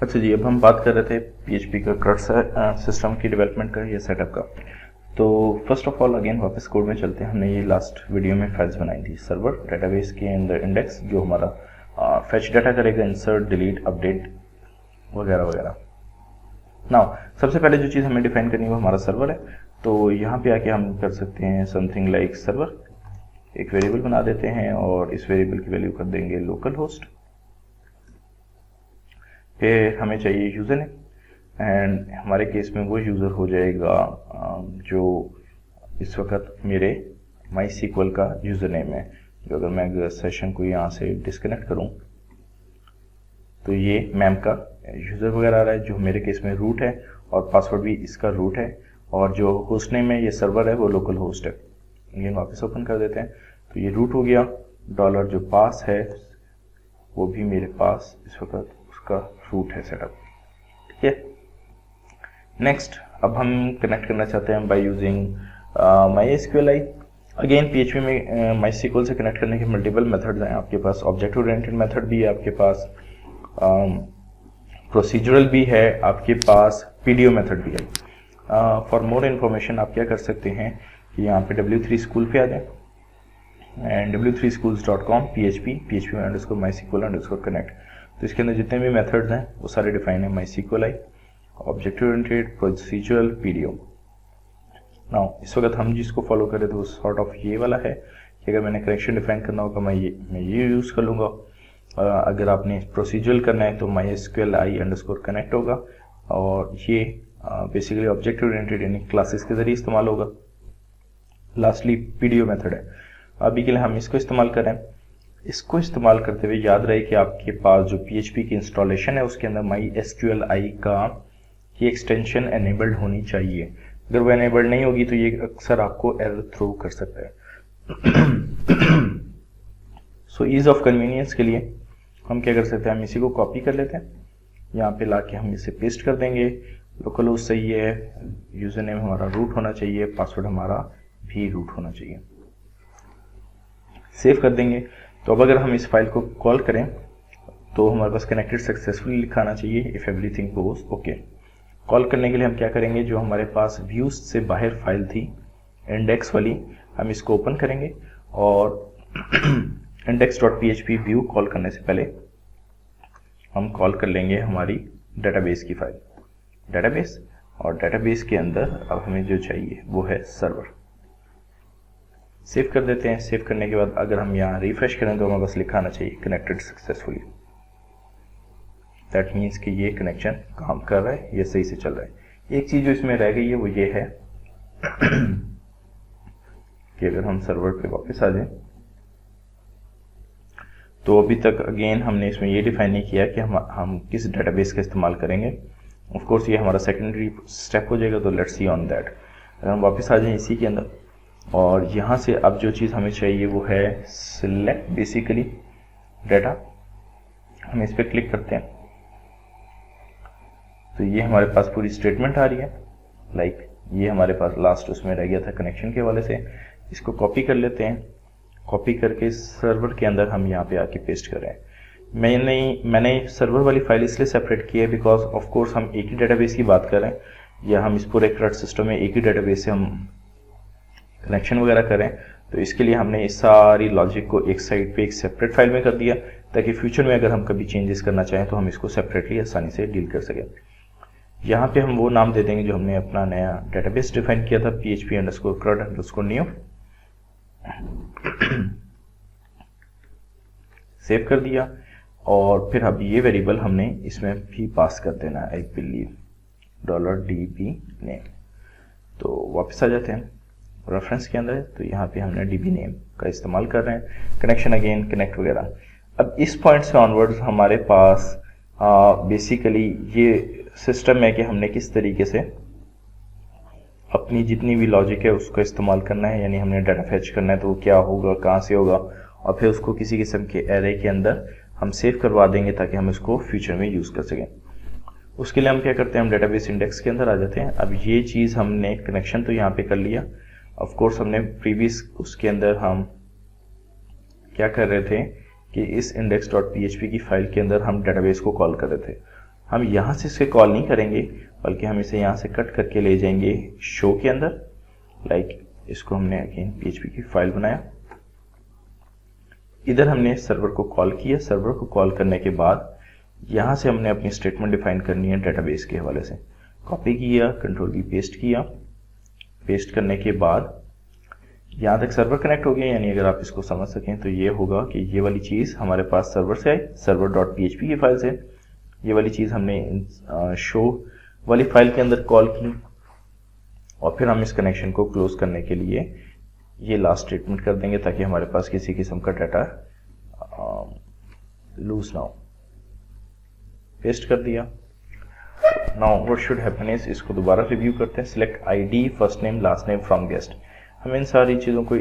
अच्छा जी, अब हम बात कर रहे थे पीएचपी का CRUD सिस्टम की डेवलपमेंट का या सेटअप का। तो फर्स्ट ऑफ ऑल अगेन वापस कोड में चलते हैं। हमने ये लास्ट वीडियो में फाइल्स बनाई थी, सर्वर, डेटाबेस के अंदर इंडेक्स जो हमारा फेच डाटा करेगा, इंसर्ट, डिलीट, अपडेट वगैरह वगैरह। नाउ सबसे पहले जो चीज़ हमें डिफाइन करनी है वो हमारा सर्वर है। तो यहाँ पे आके हम कर सकते हैं समथिंग लाइक सर्वर, एक वेरिएबल बना देते हैं और इस वेरिएबल की वैल्यू कर देंगे लोकल होस्ट। फिर हमें चाहिए यूज़र नेम एंड हमारे केस में वो यूज़र हो जाएगा जो इस वक्त मेरे माई सीक्वल का यूज़र नेम है। जो अगर मैं सेशन को यहाँ से डिस्कनेक्ट करूँ तो ये मैम का यूज़र वगैरह आ रहा है जो मेरे केस में रूट है और पासवर्ड भी इसका रूट है और जो होस्ट नेम है ये सर्वर है वो लोकल होस्ट है। ये वापस ओपन कर देते हैं तो ये रूट हो गया। डॉलर जो पास है वो भी मेरे पास इस वक्त उसका रूट है सेटअप, ठीक है। नेक्स्ट अब हम कनेक्ट करना चाहते हैं by using MySQLi। Again PHP में MySQL से कनेक्ट करने के मल्टीपल मेथड्स हैं आपके पास। ऑब्जेक्ट ओरिएंटेड मेथड भी है आपके पास, प्रोसीजरल भी है आपके पास, पीडीओ मेथड भी है। फॉर मोर इन्फॉर्मेशन आप क्या कर सकते हैं कि यहाँ पे W3 स्कूल पे आ जाएं एंड w3schools.com php_mysql_connect। तो इसके अंदर जितने भी मेथड्स हैं वो सारे डिफाइन है, MySQLi, object oriented, procedural, PDO. Now इस वक्त हम जिसको फॉलो करें तो सॉर्ट ऑफ ये वाला है कि अगर मैंने कनेक्शन डिफाइन करना होगा मैं ये यूज़ कर लूँगा। अगर आपने प्रोसीजरल करना है तो MySQLi_connect होगा और ये बेसिकली ऑब्जेक्ट ओरिएंटेड यानी क्लासेस के जरिए इस्तेमाल होगा। लास्टली पीडीओ मेथड है, अभी के लिए हम इसको इस्तेमाल करें। इसको इस्तेमाल करते हुए याद रहे कि आपके पास जो PHP की इंस्टॉलेशन है उसके अंदर MySQLi की एक्सटेंशन एनेबल्ड होनी चाहिए। अगर वो एनेबल्ड नहीं होगी तो ये अक्सर आपको एरर थ्रो कर सकता है। सो ईज ऑफ कन्वीनियंस के लिए हम क्या कर सकते हैं, हम इसी को कॉपी कर लेते हैं, यहाँ पे लाके हम इसे पेस्ट कर देंगे। लोकल होस्ट सही है, यूजर नेम हमारा रूट होना चाहिए, पासवर्ड हमारा भी रूट होना चाहिए। सेव कर देंगे। तो अब अगर हम इस फाइल को कॉल करें तो हमारे पास कनेक्टेड सक्सेसफुली लिखा आना चाहिए if everything goes okay. Call करने के लिए हम क्या करेंगे, जो हमारे पास व्यूज से बाहर फाइल थी इंडेक्स वाली, हम इसको ओपन करेंगे और index.php व्यू कॉल करने से पहले हम कॉल कर लेंगे हमारी डेटाबेस की फाइल, डेटाबेस, और डेटाबेस के अंदर अब हमें जो चाहिए वो है सर्वर। सेव कर देते हैं। सेव करने के बाद अगर हम यहाँ रिफ्रेश करें तो हमें बस लिखा आना चाहिए कनेक्टेड सक्सेसफुली। दैट मीन्स कि ये कनेक्शन काम कर रहा है, ये सही से चल रहा है। एक चीज़ जो इसमें रह गई है वो ये है कि अगर हम सर्वर पे वापस आ जाएं तो अभी तक अगेन हमने इसमें ये डिफाइन नहीं किया कि हम किस डेटाबेस का इस्तेमाल करेंगे। ऑफ कोर्स ये हमारा सेकेंडरी स्टेप हो जाएगा, तो लेट्स सी ऑन दैट। अगर हम वापस आ जाएं इसी के अंदर और यहाँ से अब जो चीज़ हमें चाहिए वो है सिलेक्ट बेसिकली डाटा। हम इस पर क्लिक करते हैं तो ये हमारे पास पूरी स्टेटमेंट आ रही है। लाइक ये हमारे पास लास्ट उसमें रह गया था कनेक्शन के हवाले से। इसको कॉपी कर लेते हैं, कॉपी करके सर्वर के अंदर हम यहाँ पे आके पेस्ट कर रहे हैं। मैंने सर्वर वाली फाइल इसलिए सेपरेट की है बिकॉज ऑफ कोर्स हम एक ही डेटाबेस की बात कर रहे हैं या हम इस पूरे CRUD सिस्टम में एक ही डेटाबेस से हम कनेक्शन वगैरह करें, तो इसके लिए हमने इस सारी लॉजिक को एक साइड पे एक सेपरेट फाइल में कर दिया ताकि फ्यूचर में अगर हम कभी चेंजेस करना चाहें तो हम इसको सेपरेटली आसानी से डील कर सकें। यहाँ पे हम वो नाम दे देंगे जो हमने अपना नया डेटाबेस डिफाइन किया था, php_crud_new। सेव कर दिया और फिर अब ये वेरिएबल हमने इसमें भी पास कर देना है, आई बिलीव $db name। तो वापस आ जाते हैं रेफरेंस के अंदर, तो यहाँ पे हमने DB name का इस्तेमाल कर रहे हैं। कनेक्शन अगेन कनेक्ट वगैरह। अब इस पॉइंट से ऑनवर्ड्स हमारे पास बेसिकली ये सिस्टम है कि हमने किस तरीके से अपनी जितनी भी लॉजिक है उसको इस्तेमाल करना है। यानी हमने डाटा फेच करना है तो वो क्या होगा, कहाँ से होगा, और फिर उसको किसी किस्म के एरे के अंदर हम सेव करवा देंगे ताकि हम इसको फ्यूचर में यूज़ कर सकें। उसके लिए हम क्या करते हैं, हम डेटाबेस इंडेक्स के अंदर आ जाते हैं। अब ये चीज़ हमने कनेक्शन तो यहाँ पे कर लिया। ऑफ कोर्स हमने प्रीवियस उसके अंदर हम क्या कर रहे थे कि इस index.php की फाइल के अंदर हम डेटाबेस को कॉल कर रहे थे। हम यहाँ से इसे कॉल नहीं करेंगे, बल्कि हम इसे यहाँ से कट करके ले जाएंगे शो के अंदर। लाइक इसको हमने अगेन PHP की फाइल बनाया, इधर हमने सर्वर को कॉल किया। सर्वर को कॉल करने के बाद यहाँ से हमने अपनी स्टेटमेंट डिफाइन करनी है डेटाबेस के हवाले से। कॉपी किया, कंट्रोल की पेस्ट किया। पेस्ट करने के बाद यहाँ तक सर्वर कनेक्ट हो गया, यानी अगर आप इसको समझ सकें तो ये होगा कि ये वाली चीज़ हमारे पास सर्वर से आई, server.php की फाइल से। ये वाली चीज़ हमने शो वाली फाइल के अंदर कॉल की, और फिर हम इस कनेक्शन को क्लोज करने के लिए ये लास्ट स्टेटमेंट कर देंगे, ताकि हमारे पास किसी किस्म का डाटा लूज ना हो। पेस्ट कर दिया। Now what should happen is, इसको दोबारा रिव्यू करते हैं। Select ID first name last name from guest. हमें इन सारी चीज़ों को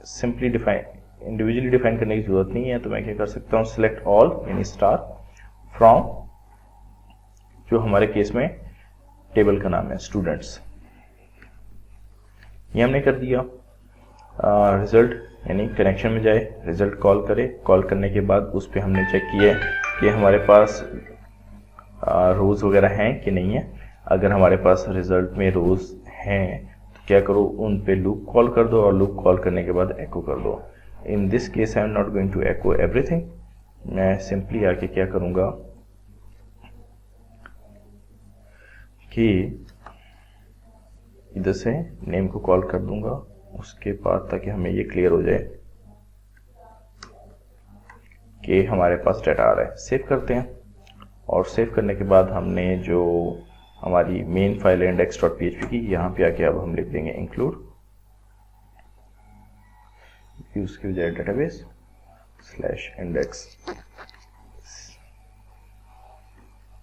सिंपली इंडिविजुअली डिफाइन करने की जरूरत नहीं है, तो मैं क्या कर सकता हूँ, सिलेक्ट ऑल यानी स्टार फ्रॉम, जो हमारे केस में टेबल का नाम है स्टूडेंट्स, ये हमने कर दिया। रिजल्ट यानी कनेक्शन में जाए, रिजल्ट कॉल करे। कॉल करने के बाद उस पर हमने चेक किया कि हमारे पास रोज वगैरह हैं कि नहीं है। अगर हमारे पास रिजल्ट में रोज हैं तो क्या करो, उन पे लूप कॉल कर दो, और लूप कॉल करने के बाद एको कर दो। In this case I am not going to echo everything. मैं सिंपली आके क्या करूंगा कि इधर से नेम को कॉल कर दूंगा उसके बाद, ताकि हमें ये क्लियर हो जाए कि हमारे पास डाटा आ रहा है। सेव करते हैं, और सेव करने के बाद हमने जो हमारी मेन फाइल है index.php की, यहाँ पे आके अब हम लिख देंगे इंक्लूड, उसकी बजाय डेटाबेस /index।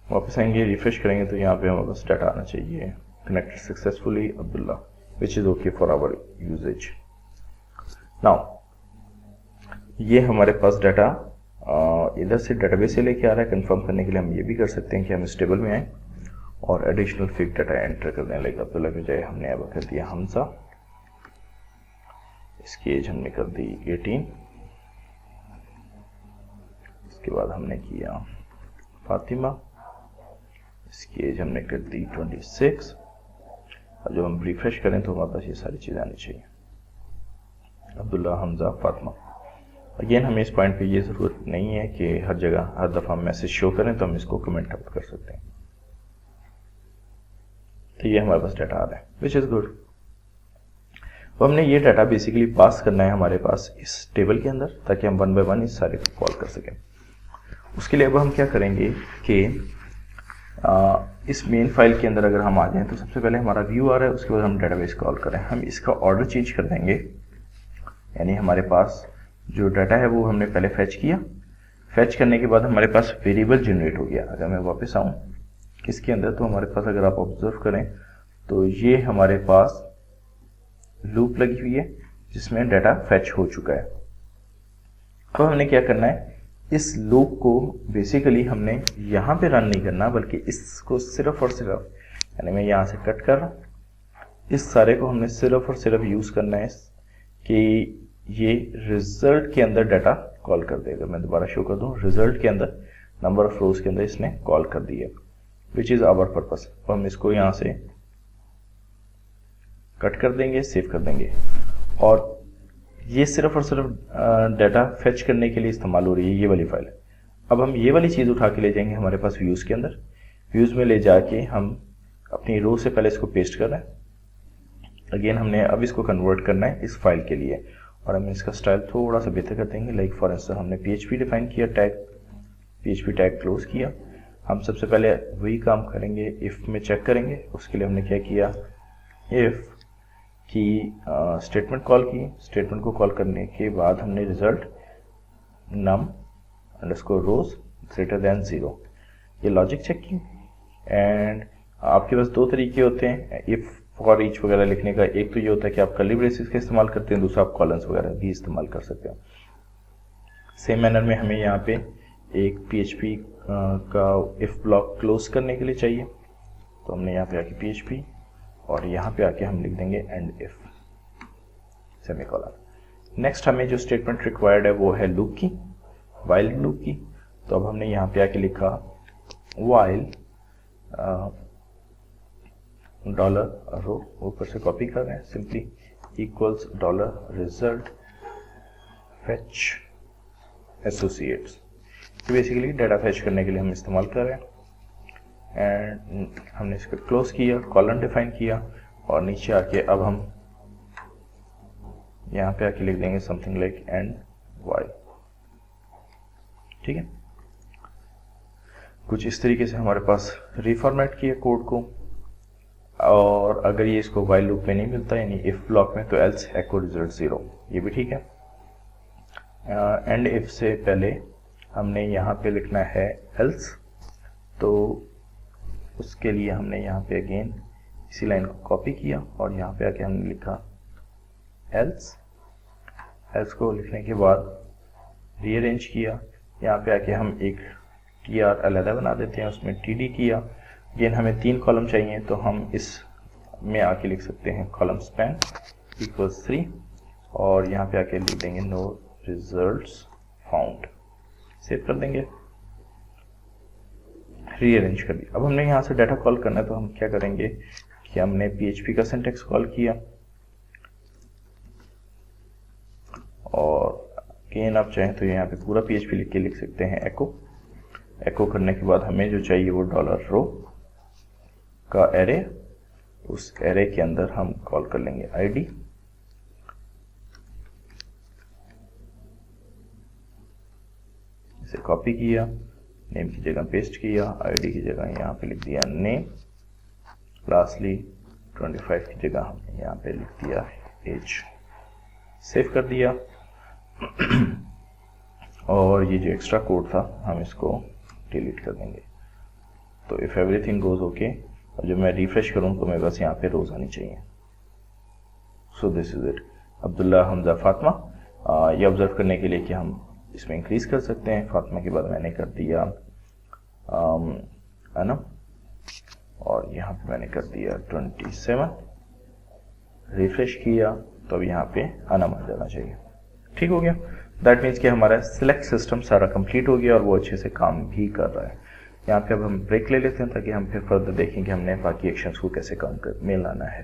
वापस आएंगे, रिफ्रेश करेंगे तो यहाँ पे हमारे पास डाटा आना चाहिए, connected successfully Abdullah, which is okay for our usage. Now ये हमारे पास डाटा इधर से डेटाबेस से लेके आ रहा है। कंफर्म करने के लिए हम ये भी कर सकते हैं कि हम इस टेबल में आए और एडिशनल फिग डाटा एंटर कर दें। लाइक अब्दुल्ला की बजाय हमने अब कर दिया हमजा, इसकी एज हमने कर दी 18, इसके बाद हमने किया फातिमा, इसकी एज हमने कर दी 26। अब जब हम रिफ्रेश करें तो हमारे पास ये सारी चीज़ें आनी चाहिए, अब्दुल्ला, हमजा, फातिमा। अगेन हमें इस पॉइंट पे ये ज़रूरत नहीं है कि हर जगह हर दफ़ा हम मैसेज शो करें, तो हम इसको कमेंट आउट कर सकते हैं। तो ये हमारे पास डाटा आ रहा है, विच इज़ गुड। तो हमने ये डाटा बेसिकली पास करना है हमारे पास इस टेबल के अंदर, ताकि हम 1 बाय 1 इस सारे को कॉल कर सकें। उसके लिए अब हम क्या करेंगे कि इस मेन फाइल के अंदर अगर हम आ जाएं तो सबसे पहले हमारा व्यू आ रहा है, उसके बाद हम डेटाबेस कॉल करें। हम इसका ऑर्डर चेंज कर देंगे, यानी हमारे पास जो डाटा है वो हमने पहले फेच किया। फेच करने के बाद हमारे पास वेरिएबल जनरेट हो गया। अगर मैं वापस आऊँ इसके अंदर तो हमारे पास, अगर आप ऑब्जर्व करें तो ये हमारे पास लूप लगी हुई है जिसमें डाटा फेच हो चुका है। अब हमने क्या करना है, इस लूप को बेसिकली हमने यहाँ पे रन नहीं करना, बल्कि इसको सिर्फ और सिर्फ, यानी मैं यहाँ से कट कर रहा हूँ, इस सारे को हमने सिर्फ और सिर्फ यूज़ करना है कि ये रिजल्ट के अंदर डाटा कॉल कर देगा। मैं दोबारा शो कर दूँ, रिजल्ट के अंदर नंबर ऑफ रोज के अंदर इसने कॉल कर दिया, विच इज़ आवर पर्पस। तो हम इसको यहाँ से कट कर देंगे, सेव कर देंगे, और ये सिर्फ और सिर्फ डाटा फेच करने के लिए इस्तेमाल हो रही है ये वाली फाइल। अब हम ये वाली चीज़ उठा के ले जाएंगे हमारे पास व्यूज़ के अंदर। व्यूज़ में ले जाके हम अपनी रो से पहले इसको पेस्ट कर रहे हैं। अगेन हमने अब इसको कन्वर्ट करना है इस फाइल के लिए, और हम इसका स्टाइल थोड़ा सा बेहतर कर देंगे। लाइक फॉर इंस्टेंस हमने PHP डिफाइन किया, टैग PHP टैग क्लोज किया। हम सबसे पहले वही काम करेंगे, इफ़ में चेक करेंगे। उसके लिए हमने क्या किया, इफ़ की स्टेटमेंट कॉल की। स्टेटमेंट को कॉल करने के बाद हमने रिजल्ट num अंडरस्कोर रोज ग्रेटर देन 0 ये लॉजिक चेक की। एंड आपके पास दो तरीके होते हैं इफ़ फॉर ईच वगैरह लिखने का। एक तो ये होता है कि आप कर्ली ब्रेसेस का इस्तेमाल करते हैं, दूसरा आप कॉलन्स वगैरह भी इस्तेमाल कर सकते हो। सेम मैनर में हमें यहाँ पे एक PHP का इफ़ ब्लॉक क्लोज करने के लिए चाहिए, तो हमने यहाँ पे आके PHP और यहाँ पे आके हम लिख देंगे एंड इफ सेमीकोलन। नेक्स्ट हमें जो स्टेटमेंट रिक्वायर्ड है वो है लूप की, वाइल लूप की। तो अब हमने यहाँ पे आके लिखा वाइल डॉलर रो, ऊपर से कॉपी कर रहे हैं, simply equals dollar result fetch associates. तो बेसिकली डाटा फेच करने के लिए हम इस्तेमाल कर रहे हैं। एंड हमने इसको क्लोज किया, कॉलम डिफाइन किया, और नीचे आके अब हम यहाँ पे आके लिख देंगे समथिंग लाइक एंड वाई। ठीक है, कुछ इस तरीके से हमारे पास रिफॉर्मेट किया कोड को। और अगर ये इसको वाइल लूप में नहीं मिलता यानी इफ ब्लॉक में, तो एल्स एको रिजल्ट 0, ये भी ठीक है। एंड इफ से पहले हमने यहाँ पे लिखना है एल्स, तो उसके लिए हमने यहाँ पे अगेन इसी लाइन को कॉपी किया और यहाँ पे आके हमने लिखा एल्स। एल्स को लिखने के बाद रीअरेंज किया, यहाँ पे आके हम एक TR अलग बना देते हैं, उसमें TD किया। अगेन हमें 3 कॉलम चाहिए, तो हम इस में आके लिख सकते हैं कॉलम स्पैन इक्वल्स 3, और यहाँ पे आके लिख देंगे नो रिजल्ट्स फाउंड। सेव कर देंगे, रीअरेंज कर दिया। अब हमने यहाँ से डाटा कॉल करना है, तो हम क्या करेंगे कि हमने PHP का सिंटैक्स कॉल किया, और अगेन आप चाहें तो यहाँ पे पूरा PHP लिख के लिख सकते हैं एको। एको करने के बाद हमें जो चाहिए वो डॉलर रो का एरे, उस एरे के अंदर हम कॉल कर लेंगे आईडी। इसे कॉपी किया, नेम की जगह पेस्ट किया, आईडी की जगह यहाँ पे लिख दिया नेम, लास्टली 25 की जगह हमने यहाँ पे लिख दिया एज। सेव कर दिया। और ये जो एक्स्ट्रा कोड था हम इसको डिलीट कर देंगे। तो इफ एवरीथिंग गोज ओके, और जब मैं रिफ्रेश करूं तो मेरे पास यहाँ पे रोज आनी चाहिए। So this is it. Abdullah, Hamza, Fatima, ये ऑब्जर्व करने के लिए कि हम इसमें इंक्रीज कर सकते हैं। फातिमा के बाद मैंने कर दिया अनम, और यहाँ पे मैंने कर दिया 27। रिफ्रेश किया तो अब यहाँ पे अनम आ जाना चाहिए। ठीक हो गया। दैट मीन्स कि हमारा सिलेक्ट सिस्टम सारा कंप्लीट हो गया और वो अच्छे से काम भी कर रहा है। यहाँ पे अब हम ब्रेक ले लेते हैं ताकि हम फिर फर्दर देखें कि हमने बाकी एक्शंस को कैसे काम कर में लाना है।